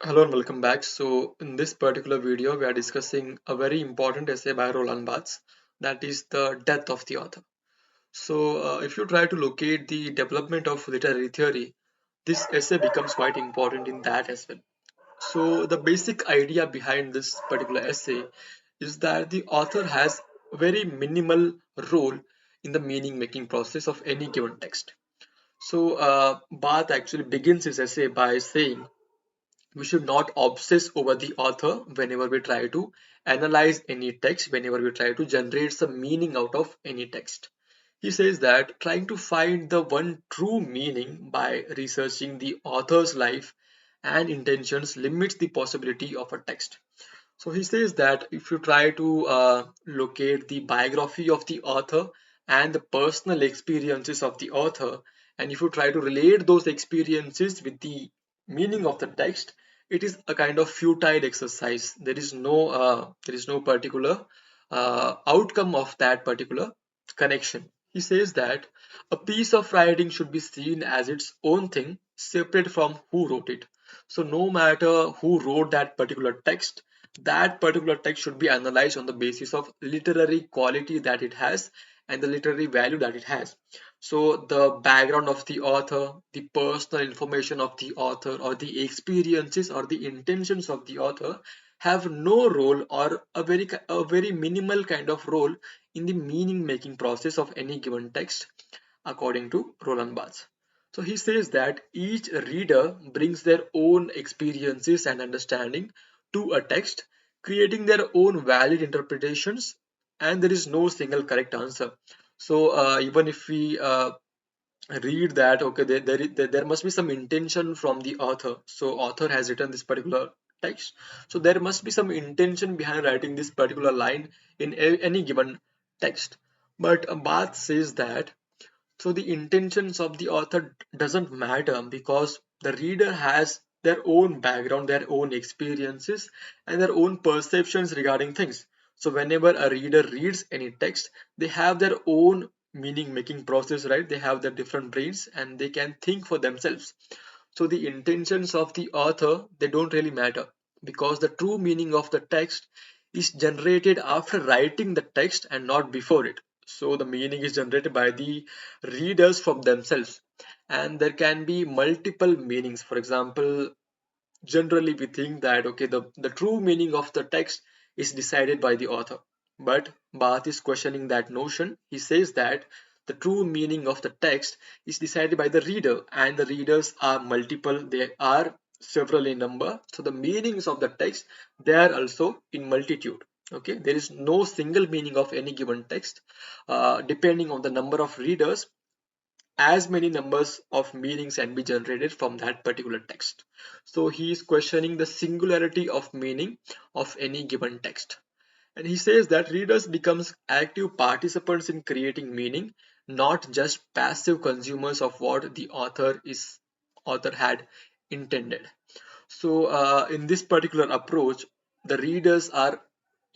Hello and welcome back. So in this particular video, we are discussing a very important essay by Roland Barthes, that is the death of the author. So if you try to locate the development of literary theory, this essay becomes quite important in that as well. So the basic idea behind this particular essay is that the author has a very minimal role in the meaning making process of any given text. So Barth actually begins his essay by saying we should not obsess over the author whenever we try to analyze any text, whenever we try to generate some meaning out of any text. He says that trying to find the one true meaning by researching the author's life and intentions limits the possibility of a text. So he says that if you try to locate the biography of the author and the personal experiences of the author, and if you try to relate those experiences with the meaning of the text, it is a kind of futile exercise. There is no particular outcome of that particular connection. He says that a piece of writing should be seen as its own thing, separate from who wrote it. So no matter who wrote that particular text should be analyzed on the basis of literary quality that it has and the literary value that it has. So the background of the author, the personal information of the author, or the experiences or the intentions of the author have no role or a very minimal kind of role in the meaning making process of any given text, according to Roland Barthes. So he says that each reader brings their own experiences and understanding to a text, creating their own valid interpretations, and there is no single correct answer. So even if we read that, okay, there must be some intention from the author. So author has written this particular text, so there must be some intention behind writing this particular line in any given text. But Barth says that so the intentions of the author doesn't matter because the reader has their own background, their own experiences, and their own perceptions regarding things. So whenever a reader reads any text, they have their own meaning making process, right? They have their different brains and they can think for themselves. So the intentions of the author, they don't really matter because the true meaning of the text is generated after writing the text and not before it. So the meaning is generated by the readers from themselves, and there can be multiple meanings. For example, generally we think that okay, the true meaning of the text is decided by the author, but Barth is questioning that notion. He says that the true meaning of the text is decided by the reader, and the readers are multiple, they are several in number. So the meanings of the text, they are also in multitude. Okay, there is no single meaning of any given text. Depending on the number of readers, as many numbers of meanings can be generated from that particular text. So he is questioning the singularity of meaning of any given text. And he says that readers becomes active participants in creating meaning, not just passive consumers of what the author had intended. So in this particular approach, the readers are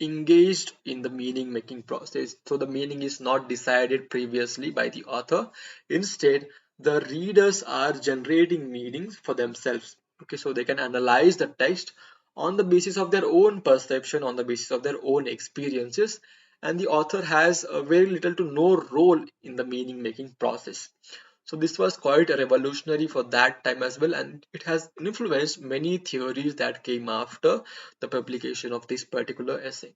engaged in the meaning making process. So the meaning is not decided previously by the author. Instead, the readers are generating meanings for themselves. Okay, so they can analyze the text on the basis of their own perception, on the basis of their own experiences, and the author has very little to no role in the meaning making process. So this was quite a revolutionary for that time as well, and it has influenced many theories that came after the publication of this particular essay.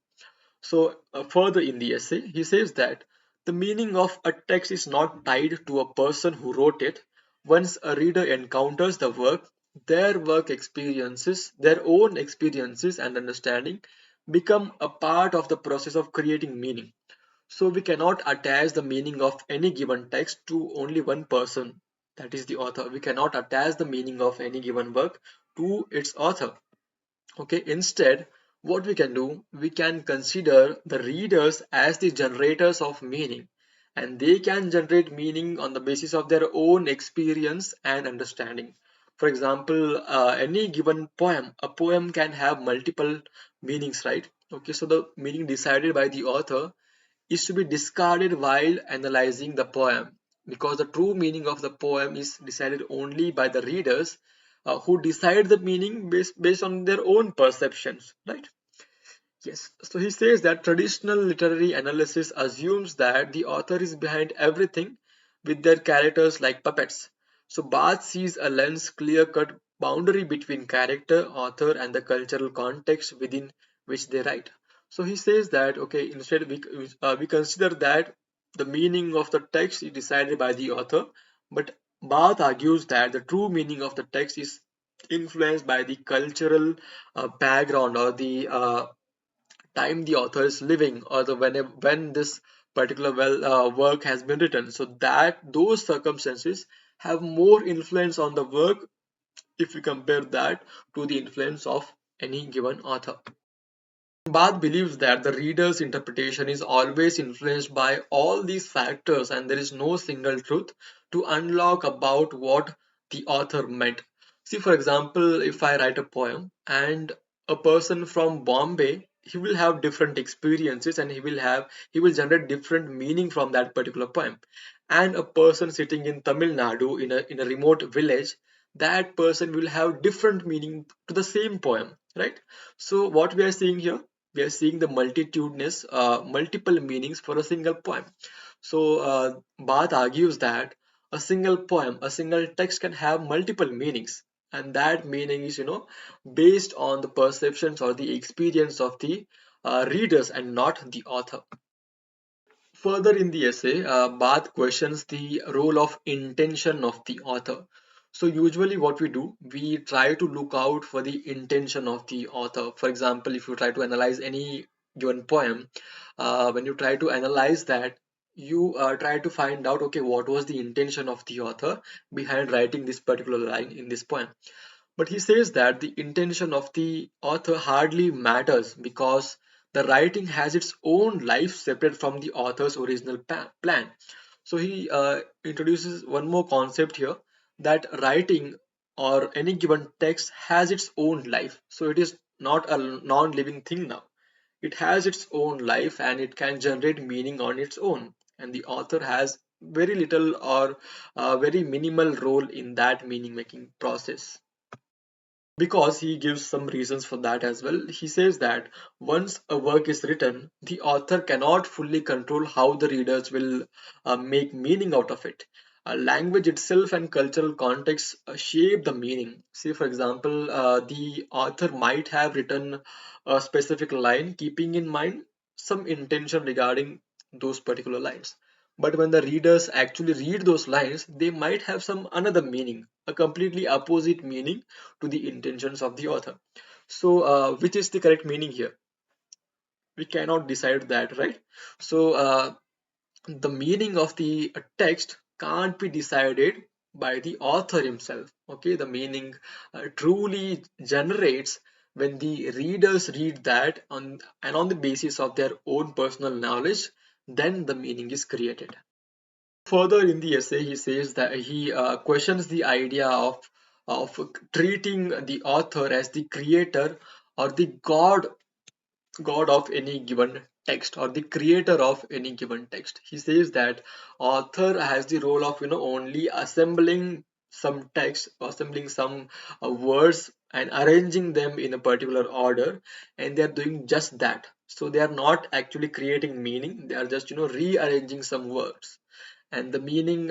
So further in the essay, he says that the meaning of a text is not tied to a person who wrote it. Once a reader encounters the work, their work experiences, their own experiences and understanding become a part of the process of creating meaning. So we cannot attach the meaning of any given text to only one person, that is the author. We cannot attach the meaning of any given work to its author. Okay, instead, what we can do, we can consider the readers as the generators of meaning, and they can generate meaning on the basis of their own experience and understanding. For example, any given poem, a poem can have multiple meanings, right? Okay, so the meaning decided by the author is to be discarded while analyzing the poem, because the true meaning of the poem is decided only by the readers who decide the meaning based on their own perceptions, right? Yes, so he says that traditional literary analysis assumes that the author is behind everything with their characters like puppets. So Barth sees a lens clear-cut boundary between character, author, and the cultural context within which they write. So he says that okay, instead we consider that the meaning of the text is decided by the author, but Barth argues that the true meaning of the text is influenced by the cultural background or the time the author is living or the when this particular work has been written, so that those circumstances have more influence on the work if we compare that to the influence of any given author. Barth believes that the reader's interpretation is always influenced by all these factors and there is no single truth to unlock about what the author meant. See, for example, if I write a poem and a person from Bombay, he will have different experiences and he will generate different meaning from that particular poem. And a person sitting in Tamil Nadu in a remote village, that person will have different meaning to the same poem, right? So what we are seeing here, we are seeing the multitudinous, multiple meanings for a single poem. So Barth argues that a single poem, a single text can have multiple meanings, and that meaning is, based on the perceptions or the experience of the readers and not the author. Further in the essay, Barth questions the role of intention of the author. So usually what we do, we try to look out for the intention of the author. For example, if you try to analyze any given poem, when you try to analyze that, you try to find out, okay, what was the intention of the author behind writing this particular line in this poem. But he says that the intention of the author hardly matters because the writing has its own life separate from the author's original plan. So he introduces one more concept here, that writing or any given text has its own life. So it is not a non-living thing now. It has its own life and it can generate meaning on its own. And the author has very little or very minimal role in that meaning making process, because he gives some reasons for that as well. He says that once a work is written, the author cannot fully control how the readers will make meaning out of it. Language itself and cultural context shape the meaning. Say, for example, the author might have written a specific line keeping in mind some intention regarding those particular lines. But when the readers actually read those lines, they might have some another meaning, a completely opposite meaning to the intentions of the author. So, which is the correct meaning here? We cannot decide that, right? So, the meaning of the text can't be decided by the author himself. Okay, the meaning truly generates when the readers read that on the basis of their own personal knowledge, then the meaning is created. Further in the essay, he says that he questions the idea of treating the author as the creator or the god of any given text or the creator of any given text. He says that author has the role of only assembling some text, assembling some words and arranging them in a particular order, and they are doing just that. So they are not actually creating meaning, they are just rearranging some words, and the meaning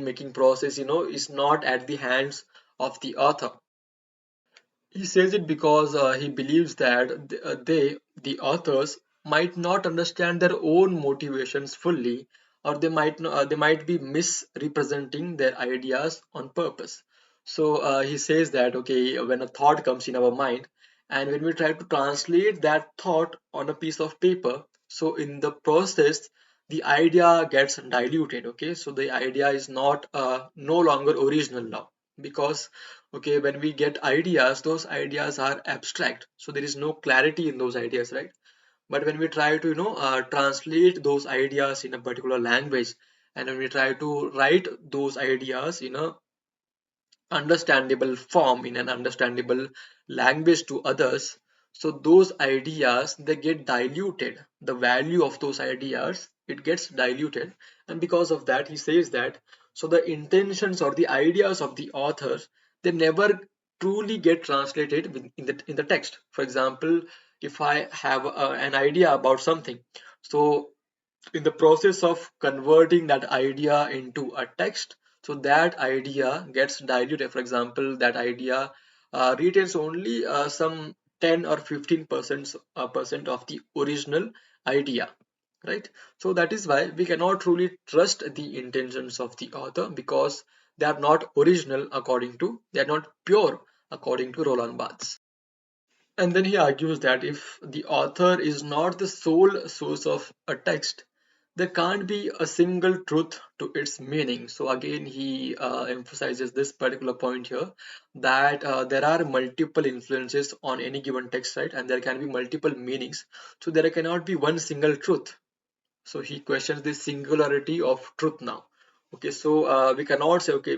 making process is not at the hands of the author. He says it because he believes that the authors might not understand their own motivations fully, or they might be misrepresenting their ideas on purpose. So he says that okay, when a thought comes in our mind, and when we try to translate that thought on a piece of paper, so in the process, the idea gets diluted. Okay, so the idea is not no longer original now, because okay, when we get ideas, those ideas are abstract, so there is no clarity in those ideas, right? But when we try to translate those ideas in a particular language, and when we try to write those ideas in a understandable form, in an understandable language to others, so those ideas, they get diluted, the value of those ideas, it gets diluted. And because of that, he says that So the intentions or the ideas of the authors, they never truly get translated in the text. For example, if I have an idea about something, so in the process of converting that idea into a text, so that idea gets diluted. For example, that idea retains only some 10 or 15% percent of the original idea, right? So that is why we cannot truly trust the intentions of the author, because they are not original according to, they are not pure according to Roland Barthes. And then he argues that if the author is not the sole source of a text, there can't be a single truth to its meaning. So again, he emphasizes this particular point here, that there are multiple influences on any given text, right? And there can be multiple meanings. So there cannot be one single truth. So he questions the singularity of truth now. Okay, so we cannot say, okay,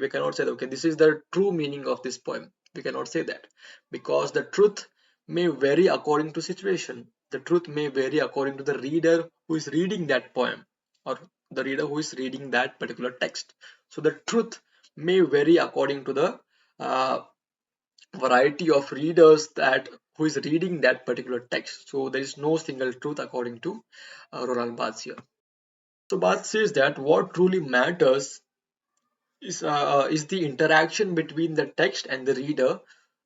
this is the true meaning of this poem. We cannot say that, because the truth may vary according to situation. The truth may vary according to the reader who is reading that poem, or the reader who is reading that particular text. So the truth may vary according to the uh, variety of readers that who is reading that particular text. So there is no single truth according to Roland Barthes here. So Barth says that what truly matters is the interaction between the text and the reader,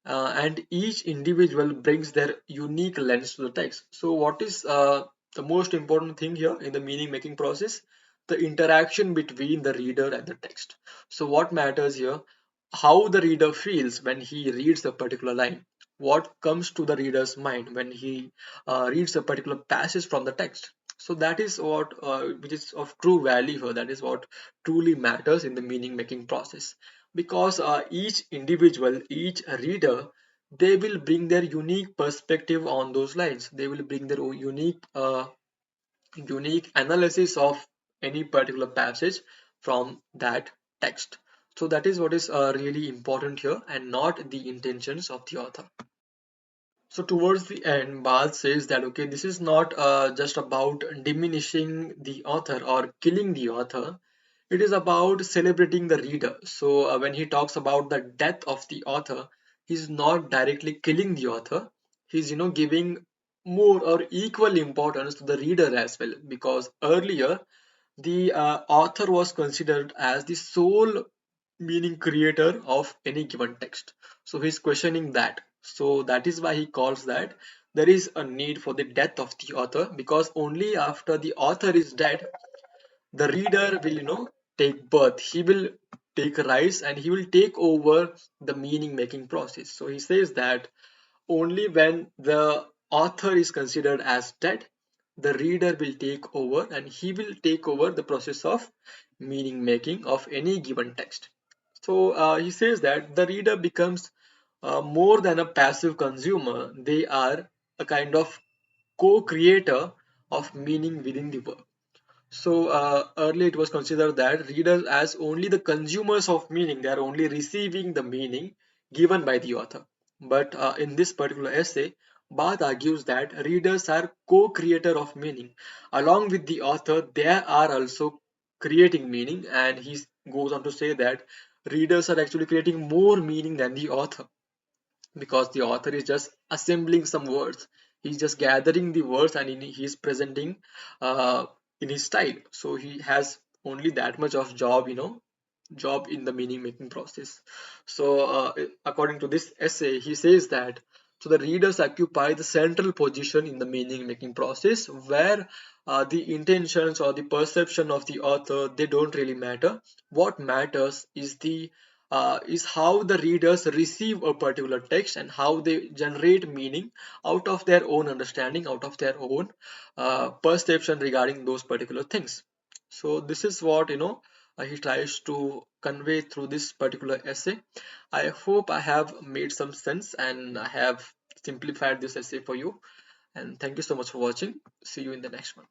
and each individual brings their unique lens to the text. So what is the most important thing here in the meaning making process? The interaction between the reader and the text. So what matters here? How the reader feels when he reads a particular line. What comes to the reader's mind when he reads a particular passage from the text. So that is what which is of true value here. That is what truly matters in the meaning making process, because each individual, each reader, they will bring their unique perspective on those lines. They will bring their own unique analysis of any particular passage from that text. So that is what is really important here, and not the intentions of the author. So towards the end, Bal says that okay, this is not just about diminishing the author or killing the author. It is about celebrating the reader. So when he talks about the death of the author, he's not directly killing the author. He's giving more or equal importance to the reader as well, because earlier the author was considered as the sole meaning creator of any given text. So he's questioning that. So that is why he calls that there is a need for the death of the author, because only after the author is dead, the reader will take birth. He will take rise, and he will take over the meaning making process. So he says that only when the author is considered as dead, the reader will take over, and he will take over the process of meaning making of any given text. So he says that the reader becomes more than a passive consumer. They are a kind of co-creator of meaning within the work. So earlier it was considered that readers as only the consumers of meaning, they are only receiving the meaning given by the author. But in this particular essay, Barth argues that readers are co-creator of meaning. Along with the author, they are also creating meaning, and he goes on to say that readers are actually creating more meaning than the author, because the author is just assembling some words. He's just gathering the words, and he's presenting uh, in his style. So he has only that much of job in the meaning making process. So according to this essay, he says that so the readers occupy the central position in the meaning making process, where the intentions or the perception of the author, they don't really matter. What matters is how the readers receive a particular text, and how they generate meaning out of their own understanding, out of their own perception regarding those particular things. So this is what he tries to convey through this particular essay. I hope I have made some sense, and I have simplified this essay for you. And thank you so much for watching. See you in the next one.